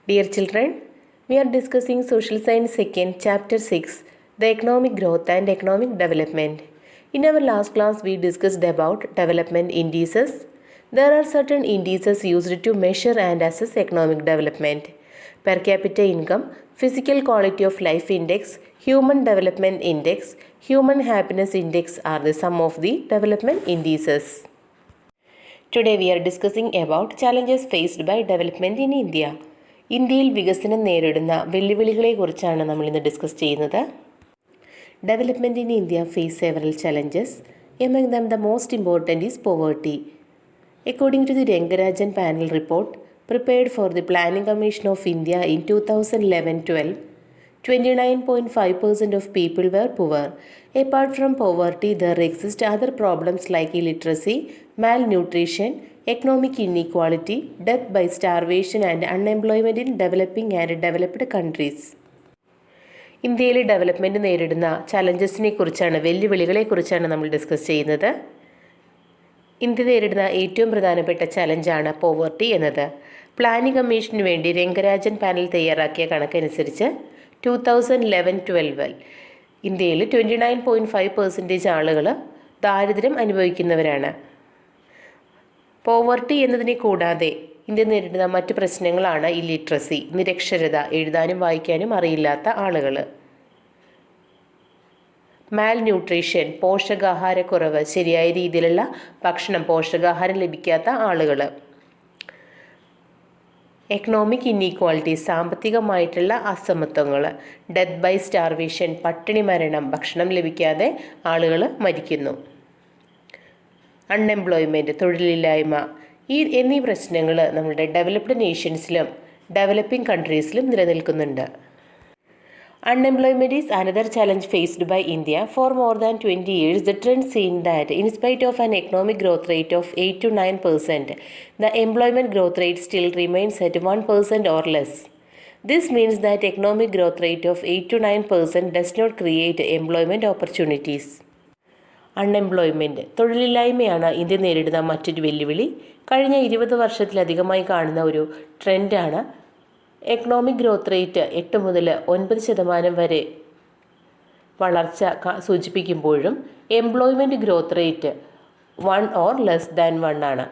Dear children, we are discussing Social Science 2nd, Chapter 6, the Economic Growth and Economic Development. In our last class, we discussed about development indices. There are certain indices used to measure and assess economic development. Per capita income, physical quality of life index, human development index, human happiness index are the sum of the development indices. Today we are discussing about challenges faced by development in India. ഇന്ത്യയിൽ വികസനം നേരിടുന്ന വെല്ലുവിളികളെക്കുറിച്ചാണ് നമ്മൾ ഇന്ന് discuss ചെയ്യുന്നത്. Development in India face several challenges. Among them the most important is poverty. According to the Rangarajan panel report prepared for the Planning Commission of India in 2011-12, 29.5% of people were poor. Apart from poverty, there exist other problems like illiteracy, malnutrition, economic inequality, death by starvation and unemployment in developing and developed countries. ഇന്ത്യയിലെ development നേരിടുന്ന ചലഞ്ചസിനെ കുറിച്ചാണ്, വെല്ലുവിളികളെക്കുറിച്ചാണ് നമ്മൾ discuss ചെയ്യുന്നത്. India നേരിടുന്ന ഏറ്റവും പ്രധാനപ്പെട്ട ചലഞ്ചാണ് poverty എന്നത്. Planning commission വേണ്ടി രംഗരാജൻ പാനൽ തയ്യാറാക്കിയ കണക്കനുസരിച്ച് 2011-12 ഇന്ത്യയിൽ 29.5% ആളുകൾ ദാരിദ്ര്യം അനുഭവിക്കുന്നവരാണ്. പോവർട്ടി എന്നതിനെ കൂടാതെ ഇന്ത്യ നേരിടുന്ന മറ്റ് പ്രശ്നങ്ങളാണ് ഇല്ലിറ്ററസി, നിരക്ഷരത, എഴുതാനും വായിക്കാനും അറിയില്ലാത്ത ആളുകൾ, മാൽ ന്യൂട്രീഷൻ, പോഷകാഹാരക്കുറവ്, ശരിയായ രീതിയിലുള്ള ഭക്ഷണം, പോഷകാഹാരം ലഭിക്കാത്ത ആളുകൾ, എക്കണോമിക് ഇന്നീക്വാളിറ്റി, സാമ്പത്തികമായിട്ടുള്ള അസമത്വങ്ങൾ, ഡെത്ത് ബൈ സ്റ്റാർവേഷൻ, പട്ടിണി മരണം, ഭക്ഷണം ലഭിക്കാതെ ആളുകൾ മരിക്കുന്നു, അൺഎംപ്ലോയ്മെൻറ്റ്, തൊഴിലില്ലായ്മ, എന്നീ പ്രശ്നങ്ങൾ നമ്മുടെ ഡെവലപ്ഡ് നേഷൻസിലും ഡെവലപ്പിംഗ് കൺട്രീസിലും നിലനിൽക്കുന്നുണ്ട്. Unemployment is another challenge faced by India. For more than 20 years, the trend seen that in spite of an economic growth rate of 8 to 9%, the employment growth rate still remains at 1% or less. This means that economic growth rate of 8 to 9% does not create employment opportunities. Unemployment, തൊഴിലില്ലായ്മയാണ് India നേരിടുന്ന മറ്റൊരു വെല്ലുവിളി. കഴിഞ്ഞ 20 വർഷത്തിലധികമായി കാണുന്ന ഒരു ട്രെൻഡാണ്. Economic growth rate 8 മുതൽ 9% വരെ വളർച്ച സൂചിപ്പിക്കുമ്പോഴും employment growth rate 1 or less than 1 ആണ്.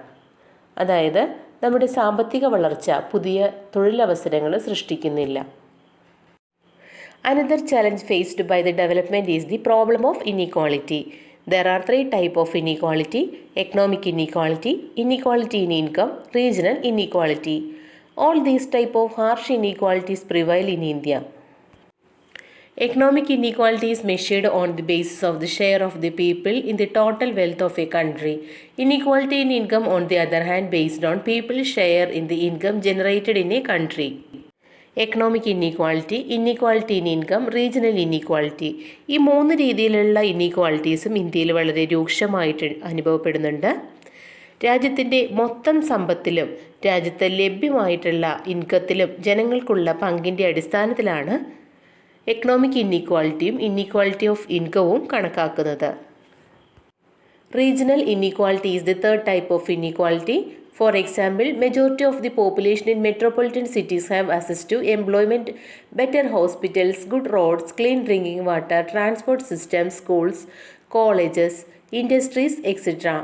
അതായത് നമ്മുടെ സാമ്പത്തിക വളർച്ച പുതിയ തൊഴിലവസരങ്ങൾ സൃഷ്ടിക്കുന്നില്ല. Another challenge faced by the development is the problem of inequality. There are 3 types of inequality: economic inequality, inequality in income, regional inequality. All these types of harsh inequalities prevail in India. Economic inequality is measured on the basis of the share of the people in the total wealth of a country. Inequality in income, on the other hand, based on people's share in the income generated in a country. Economic inequality, inequality in income, regional inequality, ഈ 3 രീതിയിലുള്ള ഇന്നീക്വാളിറ്റീസും ഇന്ത്യയിൽ വളരെ രൂക്ഷമായിട്ട് അനുഭവപ്പെടുന്നുണ്ട്. രാജ്യത്തിൻ്റെ മൊത്തം സമ്പത്തിലും രാജ്യത്ത് ലഭ്യമായിട്ടുള്ള ഇൻകത്തിലും ജനങ്ങൾക്കുള്ള പങ്കിൻ്റെ അടിസ്ഥാനത്തിലാണ് എക്കണോമിക് ഇന്നീക്വാളിറ്റിയും ഇന്നീക്വാളിറ്റി ഓഫ് ഇൻകവും കണക്കാക്കുന്നത്. Regional inequality is the third type of inequality. For example, majority of the population in metropolitan cities have access to employment, better hospitals, good roads, clean drinking water, transport systems, schools, colleges, industries, etc.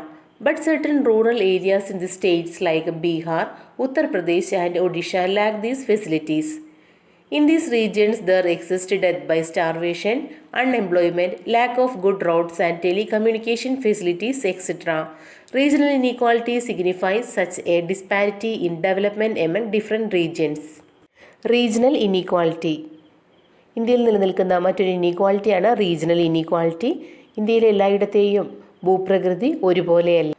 But certain rural areas in the states like Bihar, Uttar Pradesh and Odisha lack these facilities. In these regions, there exists death by starvation, unemployment, lack of good roads and telecommunication facilities, etc. Regional inequality signifies such a disparity in development among different regions. Regional inequality. ഇന്ത്യയിൽ നിലനിൽക്കുന്ന മറ്റൊരു ഇനീക്വാളിറ്റിയാണ് regional inequality. ഇന്ത്യയിലെ എല്ലായിടത്തെയും ഭൂപ്രകൃതി ഒരുപോലെയല്ല.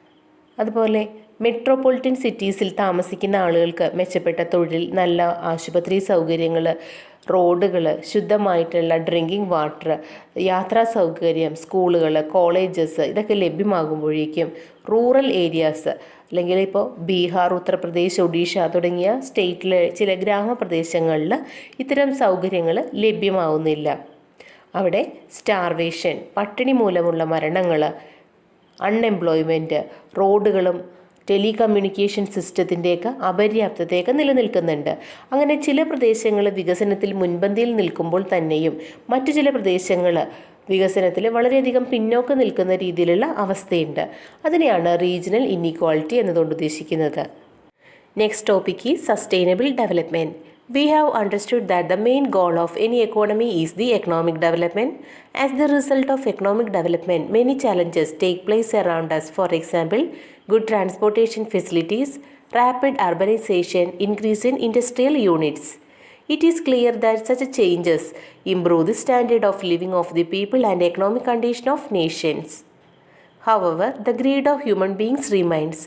അതുപോലെ metropolitan സിറ്റീസിൽ താമസിക്കുന്ന ആളുകൾക്ക് മെച്ചപ്പെട്ട തൊഴിൽ, നല്ല ആശുപത്രി സൗകര്യങ്ങൾ, റോഡുകൾ, ശുദ്ധമായിട്ടുള്ള ഡ്രിങ്കിങ് വാട്ടർ, യാത്രാ സൗകര്യം, സ്കൂളുകൾ, കോളേജസ് ഇതൊക്കെ ലഭ്യമാകുമ്പോഴേക്കും റൂറൽ ഏരിയാസ് അല്ലെങ്കിൽ ഇപ്പോൾ ബീഹാർ, ഉത്തർപ്രദേശ്, ഒഡീഷ തുടങ്ങിയ സ്റ്റേറ്റിലെ ചില ഗ്രാമപ്രദേശങ്ങളിൽ ഇത്തരം സൗകര്യങ്ങൾ ലഭ്യമാവുന്നില്ല. അവിടെ സ്റ്റാർവേഷൻ, പട്ടിണി മൂലമുള്ള മരണങ്ങൾ, അൺഎംപ്ലോയ്മെൻറ്റ്, റോഡുകളും ടെലികമ്മ്യൂണിക്കേഷൻ സിസ്റ്റത്തിൻ്റെയൊക്കെ അപര്യാപ്തതയൊക്കെ നിലനിൽക്കുന്നുണ്ട്. അങ്ങനെ ചില പ്രദേശങ്ങൾ വികസനത്തിൽ മുൻപന്തിയിൽ നിൽക്കുമ്പോൾ തന്നെയും മറ്റു ചില പ്രദേശങ്ങൾ വികസനത്തിൽ വളരെയധികം പിന്നോക്കം നിൽക്കുന്ന രീതിയിലുള്ള അവസ്ഥയുണ്ട്. അതിനെയാണ് റീജിയണൽ ഇൻഇക്വാളിറ്റി എന്നതുകൊണ്ട് ഉദ്ദേശിക്കുന്നത്. Next topic is sustainable development. We have understood that the main goal of any economy is the economic development. As the result of economic development, many challenges take place around us. For example, good transportation facilities, rapid urbanization, increase in industrial units. It is clear that such changes improve the standard of living of the people and economic condition of nations. However, the greed of human beings remains.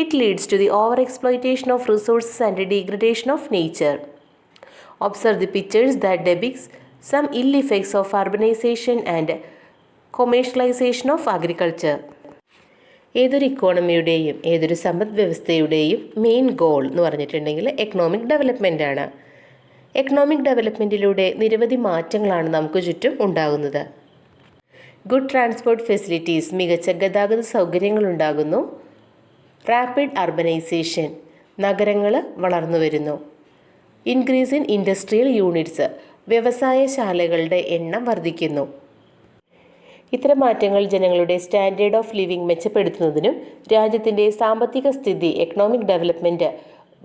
It leads to the overexploitation of resources and the degradation of nature. Observe the pictures that depicts some ill effects of urbanization and commercialization of agriculture. ഏതൊരു ഇക്കോണമിയുടെയും ഏതൊരു സമ്പദ് വ്യവസ്ഥയുടെയും main goal എന്ന് പറഞ്ഞിട്ടുണ്ടെങ്കിൽ economic development ആണ്. Economic ഡെവലപ്മെൻറ്റിലൂടെ നിരവധി മാറ്റങ്ങളാണ് നമുക്ക് ചുറ്റും ഉണ്ടാകുന്നത്. ഗുഡ് ട്രാൻസ്പോർട്ട് ഫെസിലിറ്റീസ്, മികച്ച ഗതാഗത സൗകര്യങ്ങൾ ഉണ്ടാകുന്നു. റാപ്പിഡ് അർബനൈസേഷൻ, നഗരങ്ങൾ വളർന്നു വരുന്നു. ഇൻക്രീസ് ഇൻ ഇൻഡസ്ട്രിയൽ യൂണിറ്റ്സ്, വ്യവസായശാലകളുടെ എണ്ണം വർദ്ധിക്കുന്നു. ഇത്തരം മാറ്റങ്ങൾ ജനങ്ങളുടെ സ്റ്റാൻഡേർഡ് ഓഫ് ലിവിംഗ് മെച്ചപ്പെടുത്തുന്നതിനും രാജ്യത്തിൻ്റെ സാമ്പത്തിക സ്ഥിതി എക്കണോമിക് ഡെവലപ്മെൻറ്റ്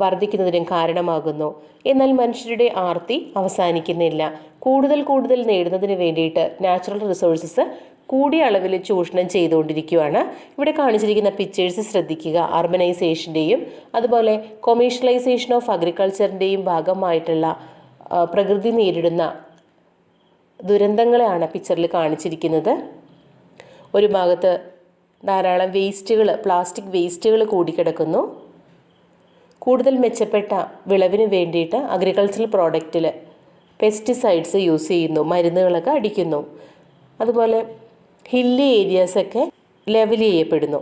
വർദ്ധിക്കുന്നതിനും കാരണമാകുന്നു. എന്നാൽ മനുഷ്യരുടെ ആർത്തി അവസാനിക്കുന്നില്ല. കൂടുതൽ നേടുന്നതിന് വേണ്ടിയിട്ട് നാച്ചുറൽ റിസോഴ്സസ് കൂടിയ അളവിൽ ചൂഷണം ചെയ്തുകൊണ്ടിരിക്കുകയാണ്. ഇവിടെ കാണിച്ചിരിക്കുന്ന പിക്ചേഴ്സ് ശ്രദ്ധിക്കുക. അർബനൈസേഷൻ്റെയും അതുപോലെ കൊമേഴ്ഷ്യലൈസേഷൻ ഓഫ് അഗ്രികൾച്ചറിൻ്റെയും ഭാഗമായിട്ടുള്ള പ്രകൃതി നേരിടുന്ന ദുരന്തങ്ങളെയാണ് പിക്ചറിൽ കാണിച്ചിരിക്കുന്നത്. ഒരു ഭാഗത്ത് ധാരാളം വേസ്റ്റുകൾ, പ്ലാസ്റ്റിക് വേസ്റ്റുകൾ കൂടിക്കിടക്കുന്നു. കൂടുതൽ മെച്ചപ്പെട്ട വിളവിന് വേണ്ടിയിട്ട് അഗ്രികൾച്ചറൽ പ്രോഡക്റ്റിൽ പെസ്റ്റിസൈഡ്സ് യൂസ് ചെയ്യുന്നു, മരുന്നുകളൊക്കെ അടിക്കുന്നു. അതുപോലെ ഹില്ലി ഏരിയാസൊക്കെ ലെവൽ ചെയ്യപ്പെടുന്നു.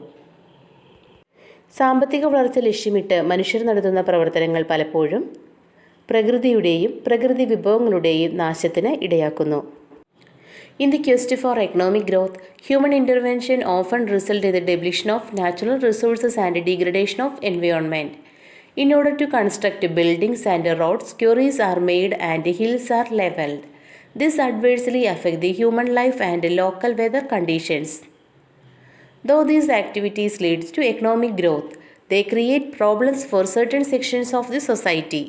സാമ്പത്തിക വളർച്ച ലക്ഷ്യമിട്ട് മനുഷ്യർ നടത്തുന്ന പ്രവർത്തനങ്ങൾ പലപ്പോഴും പ്രകൃതിയുടെയും പ്രകൃതി വിഭവങ്ങളുടെയും നാശത്തിന് ഇടയാക്കുന്നു. In the quest for economic growth, human intervention often results in the depletion of natural resources and degradation of environment. In order to construct buildings and roads, quarries are made and hills are leveled. This adversely affects the human life and local weather conditions. Though these activities lead to economic growth, they create problems for certain sections of the society.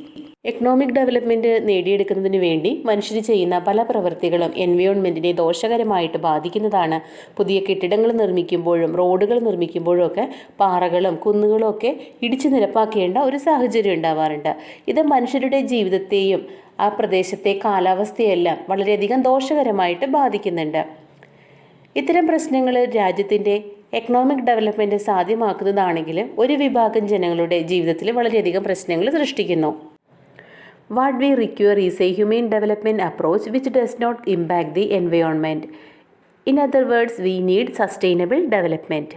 Economic development നേടിയെടുക്കുന്നതിന് വേണ്ടി മനുഷ്യർ ചെയ്യുന്ന പല പ്രവൃത്തികളും എൻവയോൺമെൻറ്റിനെ ദോഷകരമായിട്ട് ബാധിക്കുന്നതാണ്. പുതിയ കെട്ടിടങ്ങൾ നിർമ്മിക്കുമ്പോഴും റോഡുകൾ നിർമ്മിക്കുമ്പോഴും ഒക്കെ പാറകളും കുന്നുകളും ഒക്കെ ഇടിച്ചു നിരപ്പാക്കേണ്ട ഒരു സാഹചര്യം ഉണ്ടാവാറുണ്ട്. ഇത് മനുഷ്യരുടെ ജീവിതത്തെയും ആ പ്രദേശത്തെ കാലാവസ്ഥയെല്ലാം വളരെയധികം ദോഷകരമായിട്ട് ബാധിക്കുന്നുണ്ട്. ഇത്തരം പ്രശ്നങ്ങൾ രാജ്യത്തിൻ്റെ എക്കണോമിക് ഡെവലപ്മെൻറ്റ് സാധ്യമാക്കുന്നതാണെങ്കിൽ ഒരു വിഭാഗം ജനങ്ങളുടെ ജീവിതത്തിൽ വളരെയധികം പ്രശ്നങ്ങൾ സൃഷ്ടിക്കുന്നു. What we require is a humane development approach which does not impact the environment. In other words, we need sustainable development.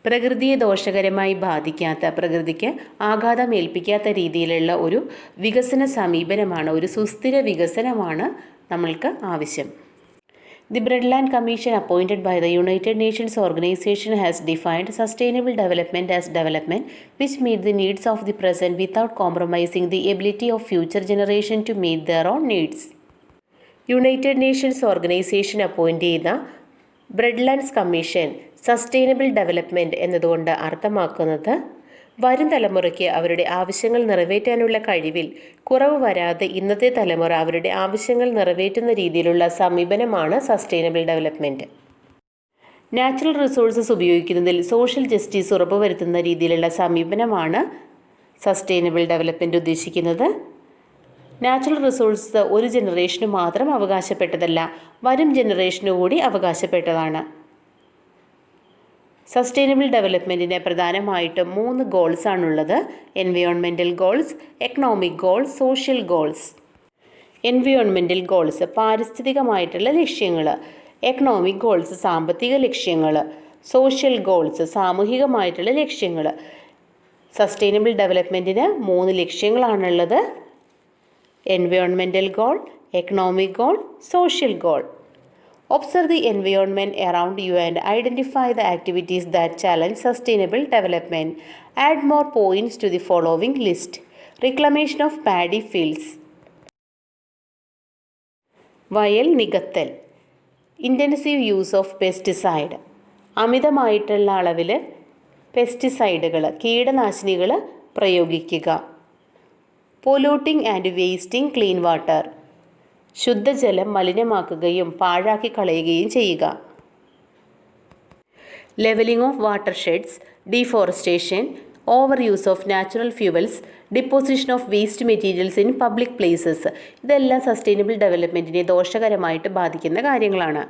പ്രകൃതിയെ ദോഷകരമായി ബാധിക്കാത്ത, പ്രകൃതിക്ക് ആഘാതം ഏൽപ്പിക്കാത്ത രീതിയിലുള്ള ഒരു വികസന സമീപനമാണ്, ഒരു സുസ്ഥിര വികസനമാണ് നമ്മൾക്ക് ആവശ്യം. The Brundtland Commission appointed by the United Nations Organization has defined sustainable development as development which meets the needs of the present without compromising the ability of future generations to meet their own needs. United Nations organisation appoint ചെയ്ത ബ്രഡ്ലാൻഡ്സ് commission sustainable development എന്നതുകൊണ്ട് അർത്ഥമാക്കുന്നത് വരും തലമുറയ്ക്ക് അവരുടെ ആവശ്യങ്ങൾ നിറവേറ്റാനുള്ള കഴിവിൽ കുറവ് വരാതെ ഇന്നത്തെ തലമുറ അവരുടെ ആവശ്യങ്ങൾ നിറവേറ്റുന്ന രീതിയിലുള്ള സമീപനമാണ് സസ്റ്റൈനബിൾ ഡെവലപ്മെൻറ്റ്. നാച്ചുറൽ റിസോഴ്സസ് ഉപയോഗിക്കുന്നതിൽ സോഷ്യൽ ജസ്റ്റിസ് ഉറപ്പുവരുത്തുന്ന രീതിയിലുള്ള സമീപനമാണ് സസ്റ്റൈനബിൾ ഡെവലപ്മെൻറ്റ് ഉദ്ദേശിക്കുന്നത്. നാച്ചുറൽ റിസോഴ്സസ് ഒരു ജനറേഷന് മാത്രം അവകാശപ്പെട്ടതല്ല, വരും ജനറേഷനു കൂടി അവകാശപ്പെട്ടതാണ്. സസ്റ്റൈനബിൾ ഡെവലപ്മെൻറ്റിന് പ്രധാനമായിട്ടും 3 ഗോൾസാണുള്ളത്: environmental goals, economic goals, social goals. Environmental goals പാരിസ്ഥിതികമായിട്ടുള്ള ലക്ഷ്യങ്ങൾ, എക്കണോമിക് ഗോൾസ് സാമ്പത്തിക ലക്ഷ്യങ്ങൾ, സോഷ്യൽ ഗോൾസ് സാമൂഹികമായിട്ടുള്ള ലക്ഷ്യങ്ങൾ. സസ്റ്റൈനബിൾ ഡെവലപ്മെൻറ്റിന് 3 Observe the environment around you and identify the activities that challenge sustainable development. Add more points to the following list. Reclamation of paddy fields. വയൽ നികത്തൽ. Intensive use of pesticide. അമിതമായിട്ടുള്ള അളവിൽ പെസ്റ്റിസൈഡുകൾ, കീടനാശിനികൾ പ്രയോഗിക്കുക. Polluting and wasting clean water. ശുദ്ധജലം മലിനമാക്കുകയും പാഴാക്കി കളയുകയും ചെയ്യുക. Levelling of watersheds, deforestation, over use of natural fuels, deposition of waste materials in public places. ഇതെല്ലാം സസ്റ്റൈനബിൾ ഡെവലപ്മെൻറ്റിനെ ദോഷകരമായിട്ട് ബാധിക്കുന്ന കാര്യങ്ങളാണ്.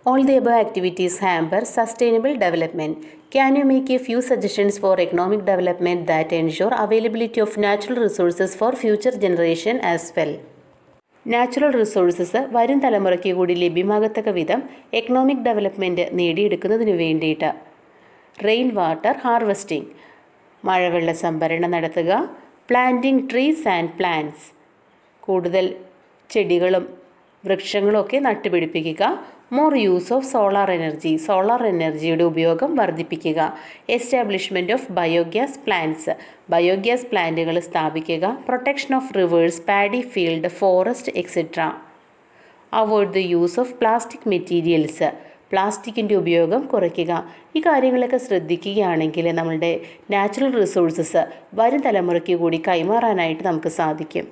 All the above activities hamper sustainable development. Can you make a few suggestions for economic development that ensure availability of natural resources for future generation as well? Natural resources വരും തലമുറയ്ക്ക് കൂടി ലഭ്യമാകത്തക്ക വിധം economic development നേടിയെടുക്കുന്നതിന് വേണ്ടിയിട്ട് rain water harvesting, മഴവെള്ള സംഭരണം നടത്തുക. Planting trees and plants, കൂടുതൽ ചെടികളും വൃക്ഷങ്ങളും ഒക്കെ നട്ടുപിടിപ്പിക്കുക. More use of solar energy, solar എനർജിയുടെ ഉപയോഗം വർദ്ധിപ്പിക്കുക. Establishment of biogas plants, biogas പ്ലാന്റുകൾ സ്ഥാപിക്കുക. Protection of rivers, paddy field, forest etcetera. Avoid the use of plastic materials, പ്ലാസ്റ്റിക്കിൻ്റെ ഉപയോഗം കുറയ്ക്കുക. ഈ കാര്യങ്ങളൊക്കെ ശ്രദ്ധിക്കുകയാണെങ്കിൽ നമ്മളുടെ നാച്ചുറൽ റിസോഴ്സസ് വരും തലമുറയ്ക്ക് കൂടി കൈമാറാനായിട്ട് നമുക്ക് സാധിക്കും.